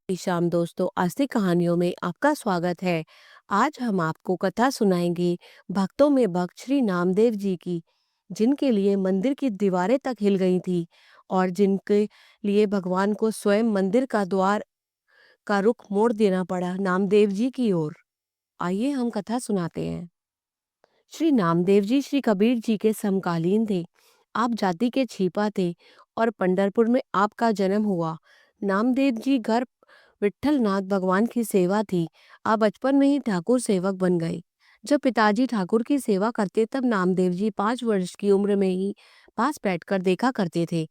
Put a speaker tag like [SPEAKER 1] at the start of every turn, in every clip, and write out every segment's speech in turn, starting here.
[SPEAKER 1] शाम दोस्तों, आस्तिक कहानियों में आपका स्वागत है। आज हम आपको कथा सुनाएंगे भक्तों में भक्त श्री नामदेव जी की, जिनके लिए मंदिर की दीवारें तक हिल गई थी और जिनके लिए भगवान को स्वयं मंदिर का द्वार का रुख मोड़ देना पड़ा नामदेव जी की ओर। आइए हम कथा सुनाते हैं। श्री नामदेव जी श्री कबीर जी के समकालीन थे। आप जाति के छीपा थे और पंढरपुर में आपका जन्म हुआ। नामदेव जी घर विट्ठल नाथ भगवान की सेवा थी। आप बचपन में ही ठाकुर सेवक बन गए। जब पिताजी ठाकुर की सेवा करते तब नामदेव जी 5 वर्ष की उम्र में ही पास बैठकर देखा करते थे।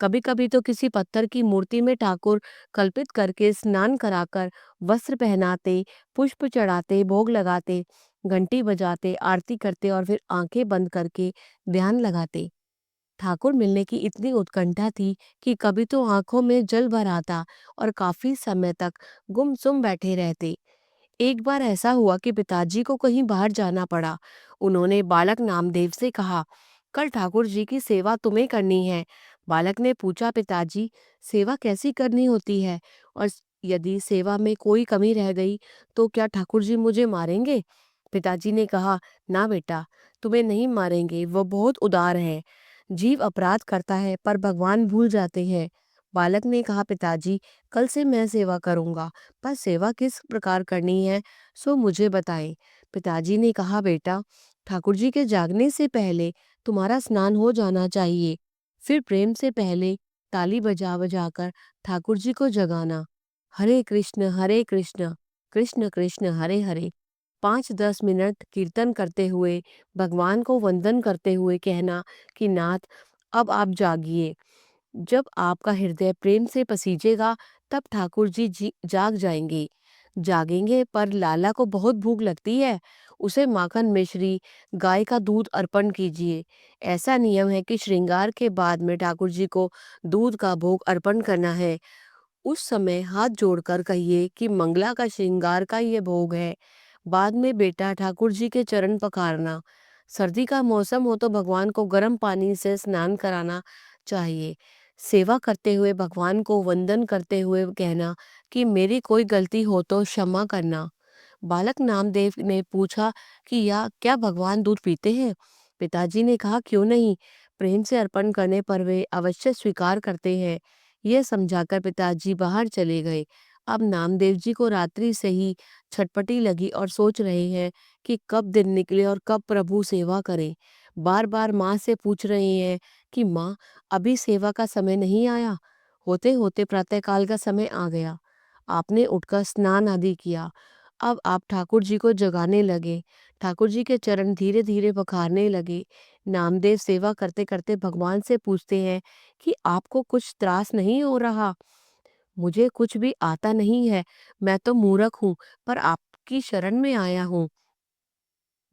[SPEAKER 1] कभी कभी तो किसी पत्थर की मूर्ति में ठाकुर कल्पित करके स्नान कराकर वस्त्र पहनाते, पुष्प चढ़ाते, भोग लगाते, घंटी बजाते, आरती करते और फिर आंखें बंद करके ध्यान लगाते। ठाकुर मिलने की इतनी उत्कंठा थी कि कभी तो आंखों में जल भर आता और काफी समय तक गुमसुम बैठे रहते। एक बार ऐसा हुआ कि पिताजी को कहीं बाहर जाना पड़ा। उन्होंने बालक नामदेव से कहा, कल ठाकुर जी की सेवा तुम्हें करनी है। बालक ने पूछा, पिताजी सेवा कैसी करनी होती है, और यदि सेवा में कोई कमी रह गई तो क्या ठाकुर जी मुझे मारेंगे? पिताजी ने कहा, ना बेटा, तुम्हें नहीं मारेंगे, वो बहुत उदार है। जीव अपराध करता है पर भगवान भूल जाते हैं। बालक ने कहा, पिताजी कल से मैं सेवा करूंगा, पर सेवा किस प्रकार करनी है सो मुझे बताएं। पिताजी ने कहा, बेटा, ठाकुर जी के जागने से पहले तुम्हारा स्नान हो जाना चाहिए। फिर प्रेम से पहले ताली बजा बजाकर ठाकुर जी को जगाना। हरे कृष्ण कृष्ण कृष्ण हरे हरे 5-10 मिनट कीर्तन करते हुए, भगवान को वंदन करते हुए कहना कि नाथ, अब आप जागिए। जब आपका हृदय प्रेम से पसीजेगा तब ठाकुर जी जाग जाएंगे। जागेंगे पर लाला को बहुत भूख लगती है, उसे माखन मिश्री, गाय का दूध अर्पण कीजिए। ऐसा नियम है कि श्रृंगार के बाद में ठाकुर जी को दूध का भोग अर्पण करना है। उस समय हाथ जोड़कर कहिए कि मंगला का श्रृंगार का ये भोग है। बाद में बेटा ठाकुर जी के चरण पखारना। सर्दी का मौसम हो तो भगवान को गर्म पानी से स्नान कराना चाहिए। सेवा करते हुए भगवान को वंदन करते हुए कहना कि मेरी कोई गलती हो तो क्षमा करना। बालक नामदेव ने पूछा कि या क्या भगवान दूध पीते हैं? पिताजी ने कहा, क्यों नहीं, प्रेम से अर्पण करने पर वे अवश्य स्वीकार करते हैं। यह समझाकर पिताजी बाहर चले गए। अब नामदेव जी को रात्रि से ही छटपटी लगी और सोच रहे हैं कि कब दिन निकले और कब प्रभु सेवा करें। बार बार माँ से पूछ रहे हैं कि माँ, अभी सेवा का समय नहीं आया? होते होते प्रातःकाल का समय आ गया। आपने उठकर स्नान आदि किया। अब आप ठाकुर जी को जगाने लगे। ठाकुर जी के चरण धीरे धीरे पखारने लगे। नामदेव सेवा करते करते भगवान से पूछते हैं कि आपको कुछ त्रास नहीं हो रहा? मुझे कुछ भी आता नहीं है, मैं तो मूर्ख हूँ, पर आपकी शरण में आया हूँ।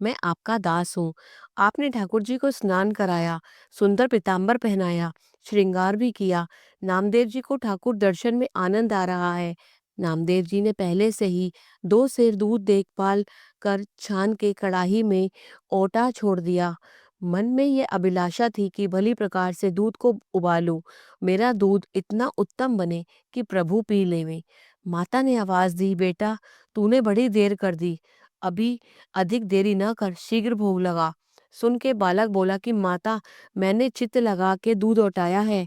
[SPEAKER 1] मैं आपका दास हूँ। आपने ठाकुर जी को स्नान कराया, सुंदर पीताम्बर पहनाया, श्रृंगार भी किया। नामदेव जी को ठाकुर दर्शन में आनंद आ रहा है। नामदेव जी ने पहले से ही 2 सेर दूध देखभाल कर छान के कड़ाही में ओटा छोड़ दिया। मन में ये अभिलाषा थी कि भली प्रकार से दूध को उबालूं, मेरा दूध इतना उत्तम बने कि प्रभु पी लेवें। माता ने आवाज दी, बेटा, तूने बड़ी देर कर दी, अभी अधिक देरी न कर, शीघ्र भोग लगा। सुन के बालक बोला कि माता, मैंने चित्त लगा के दूध औटाया है,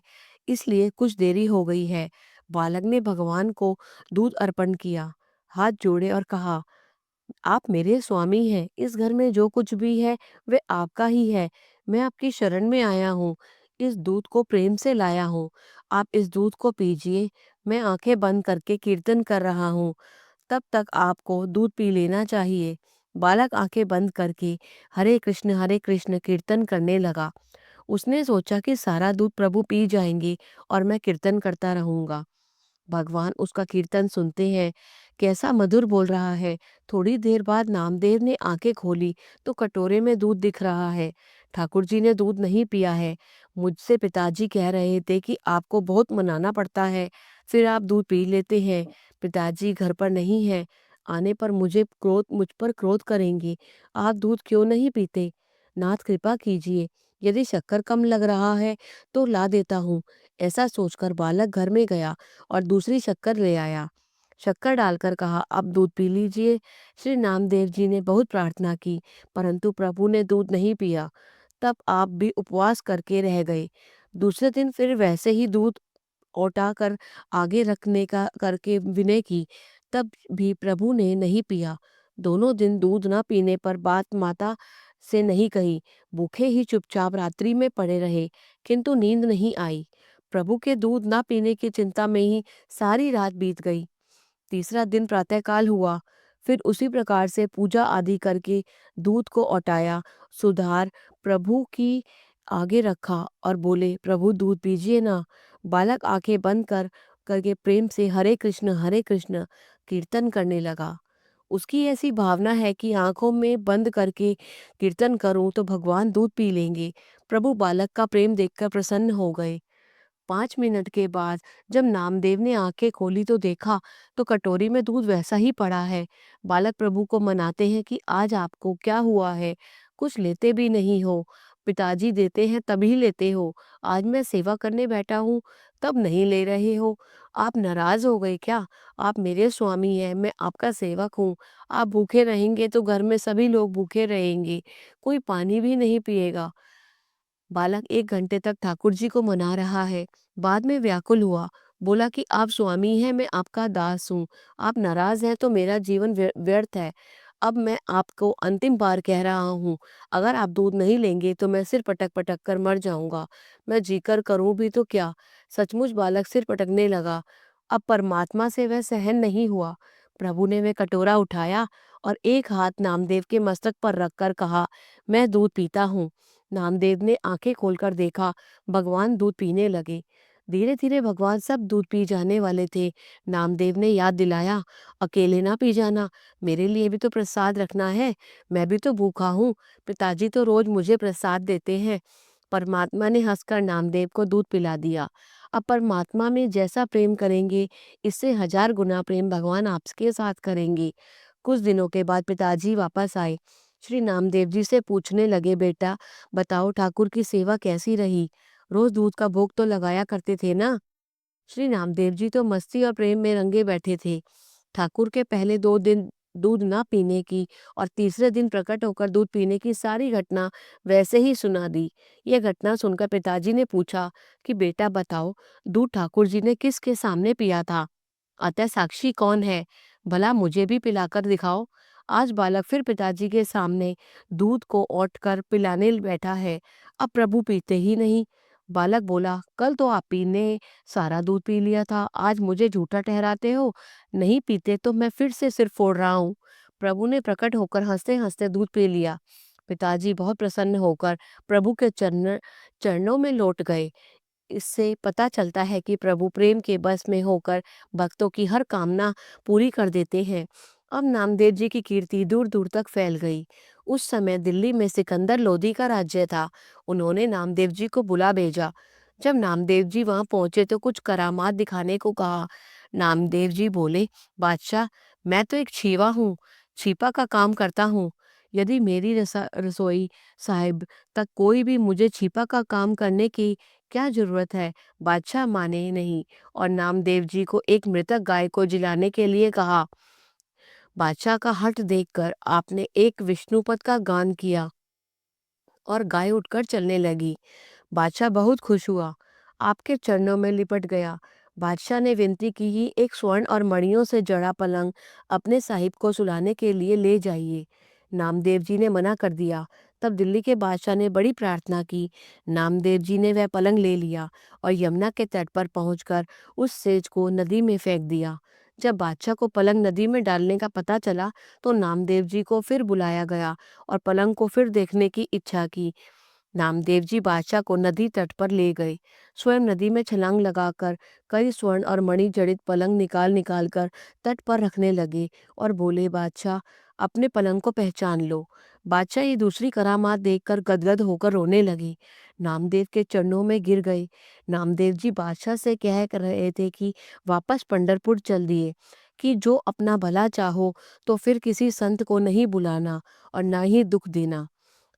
[SPEAKER 1] इसलिए कुछ देरी हो गई है। बालक ने भगवान को दूध अर्पण किया, हाथ जोड़े और कहा, आप मेरे स्वामी हैं, इस घर में जो कुछ भी है वे आपका ही है। मैं आपकी शरण में आया हूँ, इस दूध को प्रेम से लाया हूँ। आप इस दूध को पीजिए। मैं आंखें बंद करके कीर्तन कर रहा हूँ, तब तक आपको दूध पी लेना चाहिए। बालक आंखें बंद करके हरे कृष्ण कीर्तन करने लगा। उसने सोचा कि सारा दूध प्रभु पी जाएंगे और मैं कीर्तन करता रहूंगा। भगवान उसका कीर्तन सुनते हैं, कैसा मधुर बोल रहा है। थोड़ी देर बाद नामदेव ने आंखें खोली तो कटोरे में दूध दिख रहा है। ठाकुर जी ने दूध नहीं पिया है। मुझसे पिताजी कह रहे थे कि आपको बहुत मनाना पड़ता है, फिर आप दूध पी लेते हैं। पिताजी घर पर नहीं है, आने पर मुझ पर क्रोध करेंगे। आप दूध क्यों नहीं पीते? नाथ कृपा कीजिए, यदि शक्कर कम लग रहा है तो ला देता हूँ। ऐसा सोचकर बालक घर में गया और दूसरी शक्कर ले आया। शक्कर डालकर कहा, अब दूध पी लीजिए। श्री नामदेव जी ने बहुत प्रार्थना की, परंतु प्रभु ने दूध नहीं पिया। तब आप भी उपवास करके रह गए। दूसरे दिन फिर वैसे ही दूध औटा कर आगे रखने का करके विनय की, तब भी प्रभु ने नहीं पिया। दोनों दिन दूध न पीने पर बात माता से नहीं कही, भूखे ही चुपचाप रात्रि में पड़े रहे, किंतु नींद नहीं आई। प्रभु के दूध न पीने की चिंता में ही सारी रात बीत गई। तीसरा दिन प्रातःकाल हुआ, फिर उसी प्रकार से पूजा आदि करके दूध को औटाया, सुधार प्रभु की आगे रखा और बोले, प्रभु दूध पीजिए ना। बालक आंखें बंद करके प्रेम से हरे कृष्ण कीर्तन करने लगा। उसकी ऐसी भावना है कि आंखों में बंद करके कीर्तन करूं तो भगवान दूध पी लेंगे। प्रभु बालक का प्रेम देखकर प्रसन्न हो गए। 5 मिनट के बाद जब नामदेव ने आंखें खोली तो देखा तो कटोरी में दूध वैसा ही पड़ा है। बालक प्रभु को मनाते हैं कि आज आपको क्या हुआ है, कुछ लेते भी नहीं हो। पिताजी देते हैं तभी लेते हो, आज मैं सेवा करने बैठा हूँ तब नहीं ले रहे हो। आप नाराज हो गए क्या? आप मेरे स्वामी हैं, मैं आपका सेवक हूँ। आप भूखे रहेंगे तो घर में सभी लोग भूखे रहेंगे, कोई पानी भी नहीं पिएगा। बालक 1 घंटे तक ठाकुर जी को मना रहा है, बाद में व्याकुल हुआ, बोला कि आप स्वामी हैं, मैं आपका दास हूँ, आप नाराज हैं तो मेरा जीवन व्यर्थ है। अब मैं आपको अंतिम बार कह रहा हूँ, अगर आप दूध नहीं लेंगे तो मैं सिर पटक पटक कर मर जाऊंगा। मैं जीकर करूं भी तो क्या? सचमुच बालक सिर पटकने लगा। अब परमात्मा से वह सहन नहीं हुआ। प्रभु ने वह कटोरा उठाया और एक हाथ नामदेव के मस्तक पर रखकर कहा, मैं दूध पीता हूँ। नामदेव ने आंखें खोलकर देखा, भगवान दूध पीने लगे। धीरे धीरे भगवान सब दूध पी जाने वाले थे। नामदेव ने याद दिलाया, अकेले ना पी जाना, मेरे लिए भी तो प्रसाद रखना है, मैं भी तो भूखा हूँ। पिताजी तो रोज मुझे प्रसाद देते हैं। परमात्मा ने हंसकर नामदेव को दूध पिला दिया। अब परमात्मा में जैसा प्रेम करेंगे, इससे 1000 गुना प्रेम भगवान आपके साथ करेंगे। कुछ दिनों के बाद पिताजी वापस आए। श्री नामदेव जी से पूछने लगे, बेटा बताओ ठाकुर की सेवा कैसी रही? रोज दूध का भोग तो लगाया करते थे ना? श्री नामदेव जी तो मस्ती और प्रेम में रंगे बैठे थे। ठाकुर के पहले 2 दिन दूध ना पीने की और तीसरे दिन प्रकट होकर दूध पीने की सारी घटना वैसे ही सुना दी। यह घटना सुनकर पिताजी ने पूछा कि बेटा बताओ, दूध ठाकुर जी ने किसके सामने पिया था? अतः साक्षी कौन है? भला मुझे भी पिलाकर दिखाओ। आज बालक फिर पिताजी के सामने दूध को औट कर पिलाने बैठा है। अब प्रभु पीते ही नहीं। बालक बोला, कल तो आप पीने सारा दूध पी लिया था, आज मुझे झूठा ठहराते हो। नहीं पीते तो मैं फिर से सिर फोड़ रहा हूँ। प्रभु ने प्रकट होकर हंसते हंसते दूध पी लिया। पिताजी बहुत प्रसन्न होकर प्रभु के चरणों में लौट गए। इससे पता चलता है कि प्रभु प्रेम के बस में होकर भक्तों की हर कामना पूरी कर देते हैं। अब नामदेव जी की कीर्ति दूर दूर तक फैल गई। उस समय दिल्ली में सिकंदर लोदी का राज्य था। उन्होंने नामदेव जी को बुला भेजा। जब नामदेव जी वहां पहुंचे तो कुछ करामात दिखाने को कहा। नामदेव जी बोले, बादशाह मैं तो एक छीवा हूँ, छिपा का काम करता हूँ। यदि मेरी रसोई साहिब तक कोई भी मुझे छिपा का काम करने की क्या जरूरत है? बादशाह माने नहीं और नामदेव जी को एक मृतक गाय को जिलाने के लिए कहा। बादशाह का हठ देखकर आपने एक विष्णुपद का गान किया और गाय उठकर चलने लगी। बादशाह बहुत खुश हुआ, आपके चरणों में लिपट गया। बादशाह ने विनती की ही एक स्वर्ण और मणियों से जड़ा पलंग अपने साहिब को सुलाने के लिए ले जाइए। नामदेव जी ने मना कर दिया। तब दिल्ली के बादशाह ने बड़ी प्रार्थना की। नामदेव जी ने वह पलंग ले लिया और यमुना के तट पर पहुंचकर उस सेज को नदी में फेंक दिया। जब बादशाह को पलंग नदी में डालने का पता चला तो नामदेव जी को फिर बुलाया गया और पलंग को फिर देखने की इच्छा की। नामदेव जी बादशाह को नदी तट पर ले गए। स्वयं नदी में छलांग लगाकर कई स्वर्ण और मणि जड़ित पलंग निकाल निकाल कर तट पर रखने लगे और बोले, बादशाह अपने पलंग को पहचान लो। बादशाह ये दूसरी करामात देखकर गदगद होकर रोने लगे। नामदेव के चरणों में गिर गए। नामदेव जी बादशाह से कह कर रहे थे कि वापस पंढरपुर चल दिए, कि जो अपना भला चाहो तो फिर किसी संत को नहीं बुलाना और ना ही दुख देना।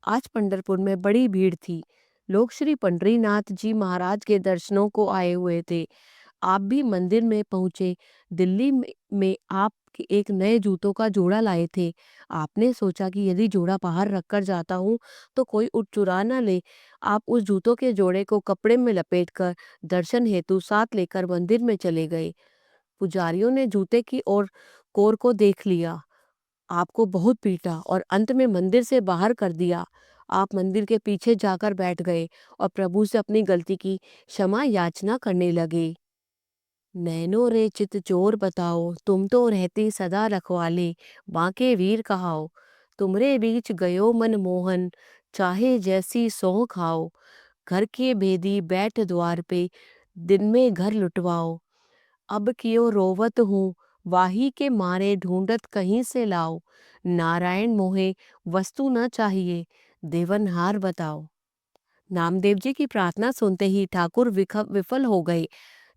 [SPEAKER 1] आज पंढरपुर में बड़ी भीड़ थी। लोग श्री पंडरीनाथ जी महाराज के दर्शनों को आए हुए थे। आप भी मंदिर में पहुंचे। दिल्ली में आप एक नए जूतों का जोड़ा लाए थे। आपने सोचा कि यदि जोड़ा बाहर रखकर जाता हूँ तो कोई चुरा ना ले। आप उस जूतों के जोड़े को कपड़े में लपेटकर दर्शन हेतु साथ लेकर मंदिर में चले गए। पुजारियों ने जूते की ओर कोर को देख लिया, आपको बहुत पीटा और अंत में मंदिर से बाहर कर दिया। आप मंदिर के पीछे जाकर बैठ गए और प्रभु से अपनी गलती की क्षमा याचना करने लगे। नैनो रे चित चोर बताओ, तुम तो रहती सदा रखवाले, बांके वीर कहाओ। तुमरे बीच गयो मन मोहन, चाहे जैसी सौं खाओ। घर के भेदी बैठ द्वार पे, दिन में घर लुटवाओ। अब कियो रोवत हूँ, वाही के मारे ढूंढत कहीं से लाओ। नारायण मोहे वस्तु न चाहिए, देवनहार बताओ। नामदेव जी की प्रार्थना सुनते ही ठाकुर विफल हो गए।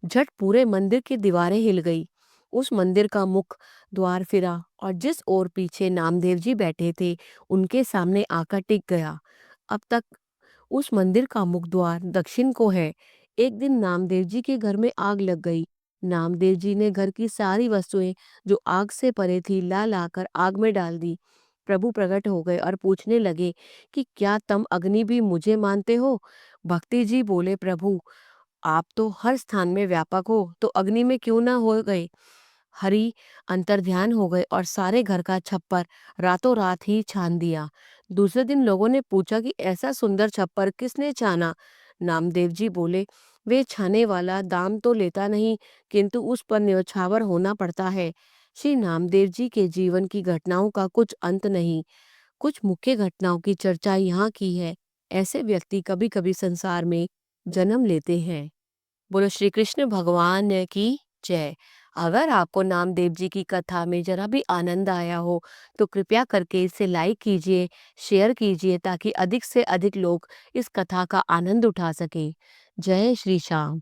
[SPEAKER 1] झट पूरे मंदिर की दीवारें हिल गई। उस मंदिर का मुख द्वार फिरा और जिस ओर पीछे नामदेव जी बैठे थे उनके सामने आकर टिक गया। अब तक उस मंदिर का मुख द्वार दक्षिण को है। एक दिन नामदेव जी के घर में आग लग गई। नामदेव जी ने घर की सारी वस्तुएं जो आग से परे थी ला लाकर आग में डाल दी। प्रभु प्रकट हो गए और पूछने लगे कि क्या तुम अग्नि भी मुझे मानते हो? भक्ति जी बोले, प्रभु आप तो हर स्थान में व्यापक हो, तो अग्नि में क्यों ना हो गए? हरि अंतर्ध्यान हो गए और सारे घर का छप्पर रातों रात ही छान दिया। दूसरे दिन लोगों ने पूछा कि ऐसा सुंदर छप्पर किसने छाना? नामदेव जी बोले, वे छाने वाला दाम तो लेता नहीं, किंतु उस पर न्यौछावर होना पड़ता है। श्री नामदेव जी के जीवन की घटनाओं का कुछ अंत नहीं। कुछ मुख्य घटनाओं की चर्चा यहाँ की है। ऐसे व्यक्ति कभी कभी संसार में जन्म लेते हैं। बोलो श्री कृष्ण भगवान की जय। अगर आपको नामदेव जी की कथा में जरा भी आनंद आया हो तो कृपया करके इसे लाइक कीजिए, शेयर कीजिए ताकि अधिक से अधिक लोग इस कथा का आनंद उठा सकें। जय श्री श्याम।